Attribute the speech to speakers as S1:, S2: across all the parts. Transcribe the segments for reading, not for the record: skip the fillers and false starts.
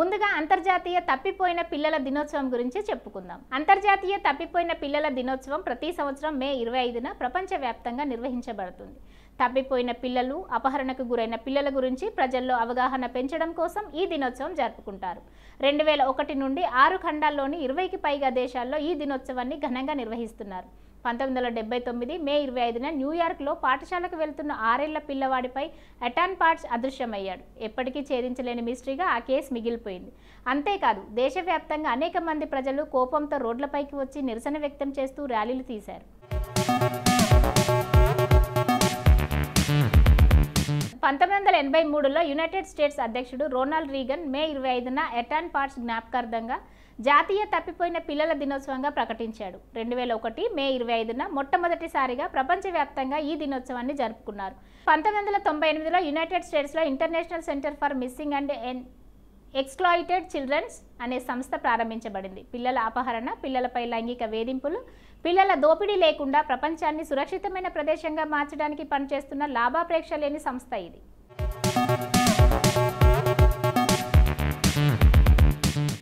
S1: ముందుగా అంతర్జాతీయ తప్పిపోయిన పిల్లల దినోత్సవం గురించి చెప్పుకుందాం. అంతర్జాతీయ తప్పిపోయిన పిల్లల దినోత్సవం ప్రతి సంవత్సరం మే 25న ప్రపంచవ్యాప్తంగా నిర్వహించబడుతుంది. తప్పిపోయిన పిల్లలు, అపహరణకు గురైన పిల్లల గురించి ప్రజల్లో అవగాహన పెంచడం కోసం ఈ దినోత్సవం జరుపుకుంటారు. 2001 నుండి 6 ఖండాల్లోని 20కి పైగా దేశాల్లో ఈ దినోత్సవాన్ని ఘనంగా నిర్వహిస్తున్నారు. 1979 మే 25న న్యూయార్క్లో పాఠశాలకు వెళ్తున్న 6 ఏళ్ల పిల్లవాడిపై ఎటాన్ పార్ట్స్ అదృశ్యమయ్యాడు. ఎప్పటికీ ఛేదించలేని మిస్టరీగా ఆ కేసు మిగిలిపోయింది. అంతేకాదు, దేశవ్యాప్తంగా అనేక మంది ప్రజలు కోపంతో రోడ్లపైకి వచ్చి నిరసన వ్యక్తం చేస్తూ ర్యాలీలు తీశారు. 1983లో యునైటెడ్ స్టేట్స్ అధ్యక్షుడు రోనాల్డ్ రీగన్ మే 25న ఎటాన్ పార్ట్స్ జ్ఞాపకార్థంగా జాతీయ తప్పిపోయిన పిల్లల దినోత్సవంగా ప్రకటించాడు. 2001 మే 25న మొట్టమొదటిసారిగా ప్రపంచవ్యాప్తంగా ఈ దినోత్సవాన్ని జరుపుకున్నారు. 1998లో యునైటెడ్ స్టేట్స్లో international centre for missing and exploited children's అనే సంస్థ ప్రారంభించబడింది. పిల్లల అపహరణ, పిల్లలపై లైంగిక వేధింపులు, పిల్లల దోపిడీ లేకుండా ప్రపంచాన్ని సురక్షితమైన ప్రదేశంగా మార్చడానికి పనిచేస్తున్న లాభాపేక్ష లేని సంస్థ ఇది.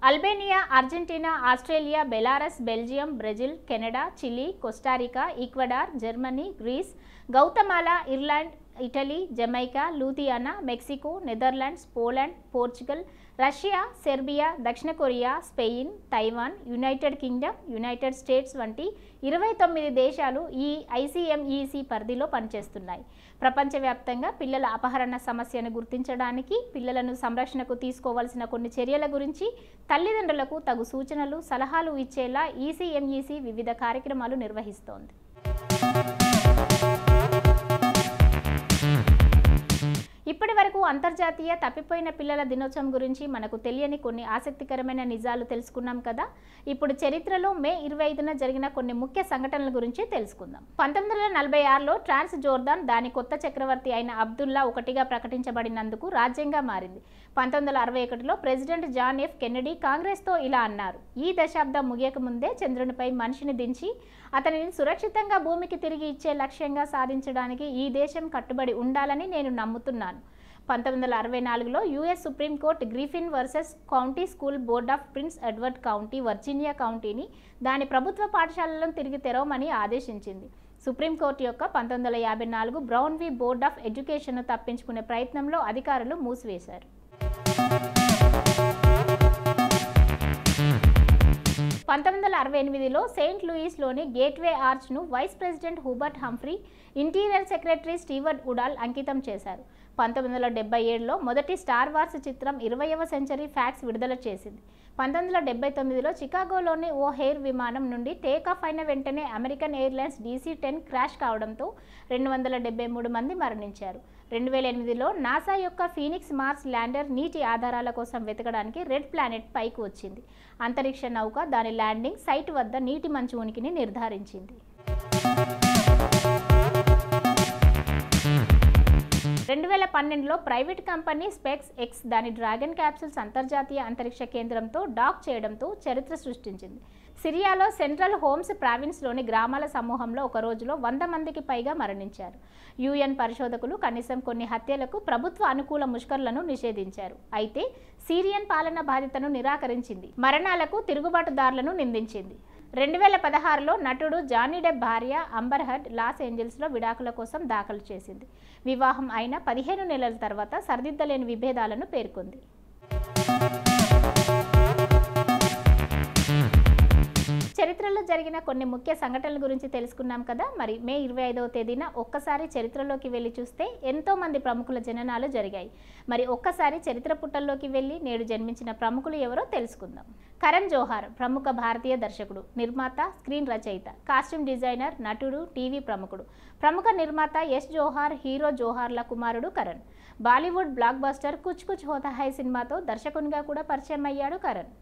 S1: Albania, Argentina, Australia, Belarus, Belgium, Brazil, Canada, Chile, Costa Rica, Ecuador, Germany, Greece, Guatemala, Ireland, Italy, Jamaica, Lithuania, Mexico, Netherlands, Poland, Portugal, Russia, Serbia, దక్షిణ Korea, Spain, Taiwan, United Kingdom, United States వంటి 29 దేశాలు ఈ ICMEC పరిధిలో పనిచేస్తున్నాయి. ప్రపంచవ్యాప్తంగా పిల్లల అపహరణ సమస్యను గుర్తించడానికి, పిల్లలను సంరక్షణకు తీసుకోవాల్సిన కొన్ని చర్యల గురించి తల్లిదండ్రులకు తగు సూచనలు, సలహాలు ఇచ్చేలా ICMEC వివిధ కార్యక్రమాలు నిర్వహిస్తోంది. ఇప్పటి వరకు అంతర్జాతీయ తప్పిపోయిన పిల్లల దినోత్సవం గురించి మనకు తెలియని కొన్ని ఆసక్తికరమైన నిజాలు తెలుసుకున్నాం కదా. ఇప్పుడు చరిత్రలో మే 25న జరిగిన కొన్ని ముఖ్య సంఘటనల గురించి తెలుసుకుందాం. 1946లో ట్రాన్స్ జోర్దాన్ దాని కొత్త చక్రవర్తి అయిన అబ్దుల్లా ఒకటిగా ప్రకటించబడినందుకు రాజ్యంగా మారింది. 1961లో ప్రెసిడెంట్ జాన్ ఎఫ్ కెన్నడీ కాంగ్రెస్తో ఇలా అన్నారు: ఈ దశాబ్దం ముగియక ముందే చంద్రునిపై మనిషిని దించి అతనిని సురక్షితంగా భూమికి తిరిగి ఇచ్చే లక్ష్యంగా సాధించడానికి ఈ దేశం కట్టుబడి ఉండాలని నేను నమ్ముతున్నాను. 1964లో US Supreme Court Griffin versus County School Board of Prince Edward County, Virginia కౌంటీని దాని ప్రభుత్వ పాఠశాలలను తిరిగి తెరవమని ఆదేశించింది. సుప్రీంకోర్టు యొక్క 1954 బ్రౌన్ వి బోర్డ్ ఆఫ్ ఎడ్యుకేషన్ను తప్పించుకునే ప్రయత్నంలో అధికారులు మూసివేశారు. 1968లో సెయింట్ లూయిస్లోని గేట్వే ఆర్చ్ను vice president Hubert Humphrey, interior secretary Stewart Udall అంకితం చేశారు. 1977లో మొదటి స్టార్ వార్స్ చిత్రం 20వ సెంచరీ ఫ్యాక్స్ విడుదల చేసింది. 1979లో చికాగోలోని ఓ ఎయిర్ విమానం నుండి టేకాఫ్ అయిన వెంటనే అమెరికన్ ఎయిర్లైన్స్ DC-10 క్రాష్ కావడంతో 273 మంది మరణించారు. 2008లో నాసా యొక్క ఫీనిక్స్ మార్స్ ల్యాండర్ నీటి ఆధారాల కోసం వెతకడానికి రెడ్ ప్లానెట్ పైకి వచ్చింది. అంతరిక్ష నౌక దాని ల్యాండింగ్ సైట్ వద్ద నీటి మంచు ఉనికిని నిర్ధారించింది. 2012లో ప్రైవేట్ కంపెనీ స్పేస్ ఎక్స్ దాని డ్రాగన్ క్యాప్సూల్స్ అంతర్జాతీయ అంతరిక్ష కేంద్రంతో డాక్ చేయడంతో చరిత్ర సృష్టించింది. సిరియాలో సెంట్రల్ హోమ్స్ ప్రావిన్స్లోని గ్రామాల సమూహంలో ఒక రోజులో 100 మందికి పైగా మరణించారు. UN పరిశోధకులు కనీసం కొన్ని హత్యలకు ప్రభుత్వ అనుకూల ముష్కర్లను నిషేధించారు. అయితే సిరియన్ పాలన బాధ్యతను నిరాకరించింది, మరణాలకు తిరుగుబాటుదారులను నిందించింది. 2016లో నటుడు జానీ డెప్ భార్య అంబర్ హర్డ్ లాస్ ఏంజల్స్లో విడాకుల కోసం దాఖలు చేసింది. వివాహం అయిన 15 నెలల తర్వాత సరిదిద్దలేని విభేదాలను పేర్కొంది. చరిత్రలో జరిగిన కొన్ని ముఖ్య సంఘటనల గురించి తెలుసుకున్నాం కదా. మరి మే 25వ తేదీన ఒక్కసారి చరిత్రలోకి వెళ్ళి చూస్తే ఎంతో మంది ప్రముఖుల జననాలు జరిగాయి. మరి ఒక్కసారి చరిత్ర పుటల్లోకి వెళ్ళి నేడు జన్మించిన ప్రముఖులు ఎవరో తెలుసుకుందాం. కరణ్ జోహార్ ప్రముఖ భారతీయ దర్శకుడు, నిర్మాత, స్క్రీన్ రచయిత, కాస్ట్యూమ్ డిజైనర్, నటుడు, టీవీ ప్రముఖుడు. ప్రముఖ నిర్మాత యష్ జోహార్, హీరో జోహార్ల కుమారుడు కరణ్. బాలీవుడ్ బ్లాక్ బస్టర్ కుచ్ కుచ్ హోతా హై సినిమాతో దర్శకునిగా కూడా పరిచయం అయ్యాడు కరణ్.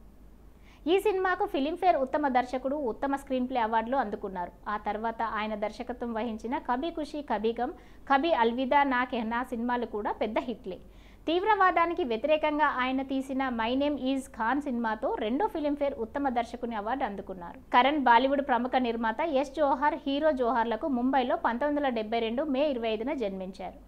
S1: ఈ సినిమాకు ఫిలింఫేర్ ఉత్తమ దర్శకుడు, ఉత్తమ స్క్రీన్ ప్లే అవార్డులు అందుకున్నారు. ఆ తర్వాత ఆయన దర్శకత్వం వహించిన కభీ ఖుషీ కభీ గమ్, కభీ అల్విదా నా కెహ్నా సినిమాలు కూడా పెద్ద హిట్లే. తీవ్రవాదానికి వ్యతిరేకంగా ఆయన తీసిన మై నేమ్ ఈజ్ ఖాన్ సినిమాతో 2వ ఫిలింఫేర్ ఉత్తమ దర్శకుని అవార్డు అందుకున్నారు. కరణ్ బాలీవుడ్ ప్రముఖ నిర్మాత యష్ జోహార్, హీరో జోహార్లకు ముంబైలో 1972 మే 25న జన్మించారు.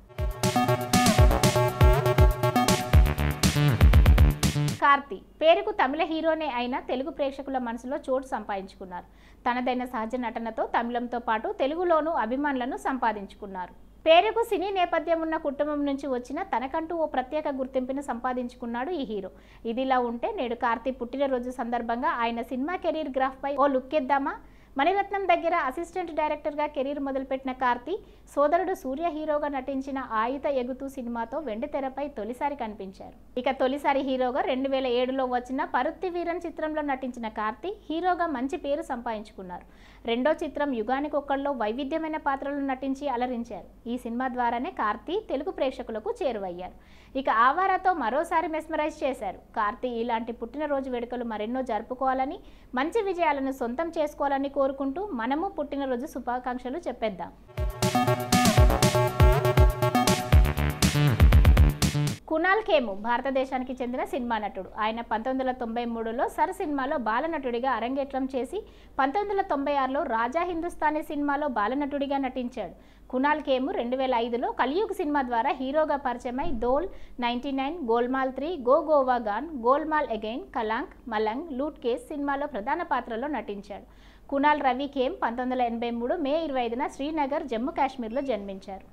S1: కార్తీ పేరుకు తమిళ హీరోనే అయినా తెలుగు ప్రేక్షకుల మనసులో చోటు సంపాదించుకున్నారు. తనదైన సహజ నటనతో తమిళంతో పాటు తెలుగులోనూ అభిమానులను సంపాదించుకున్నారు. పేరుకు సినీ నేపథ్యం ఉన్న కుటుంబం నుంచి వచ్చిన తనకంటూ ఓ ప్రత్యేక గుర్తింపును సంపాదించుకున్నాడు ఈ హీరో. ఇదిలా ఉంటే నేడు కార్తీ పుట్టినరోజు సందర్భంగా ఆయన సినిమా కెరీర్ గ్రాఫ్ పై ఓ లుక్ ఇద్దామా? మణిరత్నం దగ్గర అసిస్టెంట్ డైరెక్టర్గా కెరీర్ మొదలుపెట్టిన కార్తీ సోదరుడు సూర్య హీరోగా నటించిన ఆయుధ ఎగుతూ సినిమాతో వెండితెరపై తొలిసారి కనిపించారు. ఇక తొలిసారి హీరోగా 2007లో వచ్చిన పరుత్తి వీరన్ చిత్రంలో నటించిన కార్తీ హీరోగా మంచి పేరు సంపాదించుకున్నారు. రెండో చిత్రం యుగానికొక్కల్లో వైవిధ్యమైన పాత్రలు నటించి అలరించారు. ఈ సినిమా ద్వారానే కార్తీ తెలుగు ప్రేక్షకులకు చేరువయ్యారు. ఇక ఆవారాతో మరోసారి మెస్మరైజ్ చేశారు. కార్తీ ఇలాంటి పుట్టినరోజు వేడుకలు మరెన్నో జరుపుకోవాలని, మంచి విజయాలను సొంతం చేసుకోవాలని కోరుకుంటూ మనము పుట్టినరోజు శుభాకాంక్షలు చెప్పేద్దాం. కునాల్ ఖేము భారతదేశానికి చెందిన సినిమా నటుడు. ఆయన 1993లో సర్ సినిమాలో బాలనటుడిగా అరంగేట్రం చేసి 1996లో రాజా హిందుస్థానీ సినిమాలో బాలనటుడిగా నటించాడు. కునాల్ ఖేము 2005లో కలియుగ్ సినిమా ద్వారా హీరోగా పరిచయమై Dhol, 99, Golmaal 3, Go Goa Gone, Golmaal Again, Kalank, Malang, Lootcase సినిమాలో ప్రధాన పాత్రలో నటించాడు. కునాల్ రవి ఖేమ్ 1983 మే 25న శ్రీనగర్, జమ్మూ కాశ్మీర్లో జన్మించారు.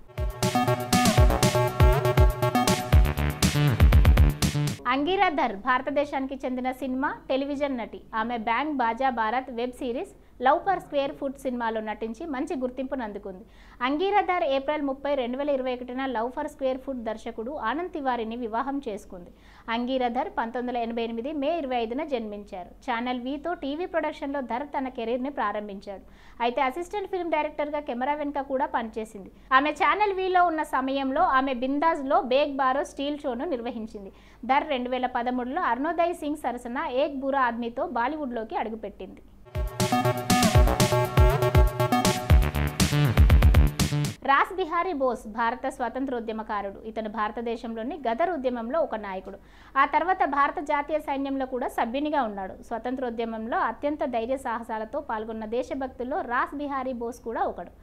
S1: అంగీరా ధర్ భారతదేశానికి చెందిన సినిమా, టెలివిజన్ నటి. ఆమె Bang Baaja Baaraat web series Love for Square Foot సినిమాలో నటించి మంచి గుర్తింపును అందుకుంది. అంగీరా ధర్ ఏప్రిల్ 30, 2021న లవ్ ఫర్ స్క్వేర్ ఫుట్ దర్శకుడు ఆనంద్ తివారీని వివాహం చేసుకుంది. అంగీరా ధర్ 1988 మే 25న జన్మించారు. ఛానల్ వీతో టీవీ ప్రొడక్షన్లో ధర్ తన కెరీర్ని ప్రారంభించాడు. అయితే అసిస్టెంట్ ఫిల్మ్ డైరెక్టర్గా కెమెరా వెనుక కూడా పనిచేసింది. ఆమె ఛానల్ వీలో ఉన్న సమయంలో ఆమె బిందాజ్లో బేగ్ బారో స్టీల్ షోను నిర్వహించింది. ధర్ 2013లో అరుణోదయ్ సింగ్ సరసన ఏక్ బురా ఆద్మీతో బాలీవుడ్లోకి అడుగుపెట్టింది. రాస్ బిహారీ బోస్ భారత స్వాతంత్రోద్యమకారుడు. ఇతను భారతదేశంలోని గదర్ ఉద్యమంలో ఒక నాయకుడు. ఆ తర్వాత భారత జాతీయ సైన్యంలో కూడా సభ్యునిగా ఉన్నాడు. స్వతంత్రోద్యమంలో అత్యంత ధైర్య సాహసాలతో పాల్గొన్న దేశభక్తుల్లో రాస్ బిహారీ బోస్ కూడా ఒకడు.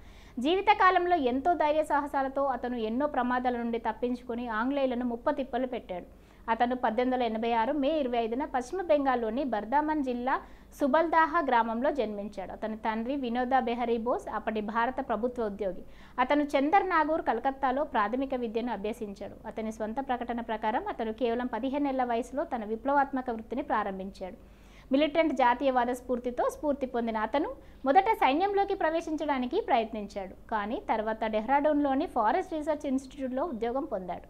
S1: జీవితకాలంలో ఎంతో ధైర్య సాహసాలతో అతను ఎన్నో ప్రమాదాల నుండి తప్పించుకొని ఆంగ్లేయులను ముప్పతిప్పలు పెట్టాడు. అతను 1886 మే 25న పశ్చిమ బెంగాల్లోని బర్దామన్ జిల్లా సుబల్దాహా గ్రామంలో జన్మించాడు. అతని తండ్రి వినోదా బెహరీ బోస్ అప్పటి భారత ప్రభుత్వ ఉద్యోగి. అతను చందర్ నాగూర్, కలకత్తాలో ప్రాథమిక విద్యను అభ్యసించాడు. అతని స్వంత ప్రకటన ప్రకారం అతను కేవలం 15 ఏళ్ల వయసులో తన విప్లవాత్మక వృత్తిని ప్రారంభించాడు. మిలిటెంట్ జాతీయవాద స్ఫూర్తితో స్ఫూర్తి పొందిన అతను మొదట సైన్యంలోకి ప్రవేశించడానికి ప్రయత్నించాడు. కానీ తర్వాత డెహ్రాడూన్లోని ఫారెస్ట్ రీసెర్చ్ ఇన్స్టిట్యూట్లో ఉద్యోగం పొందాడు.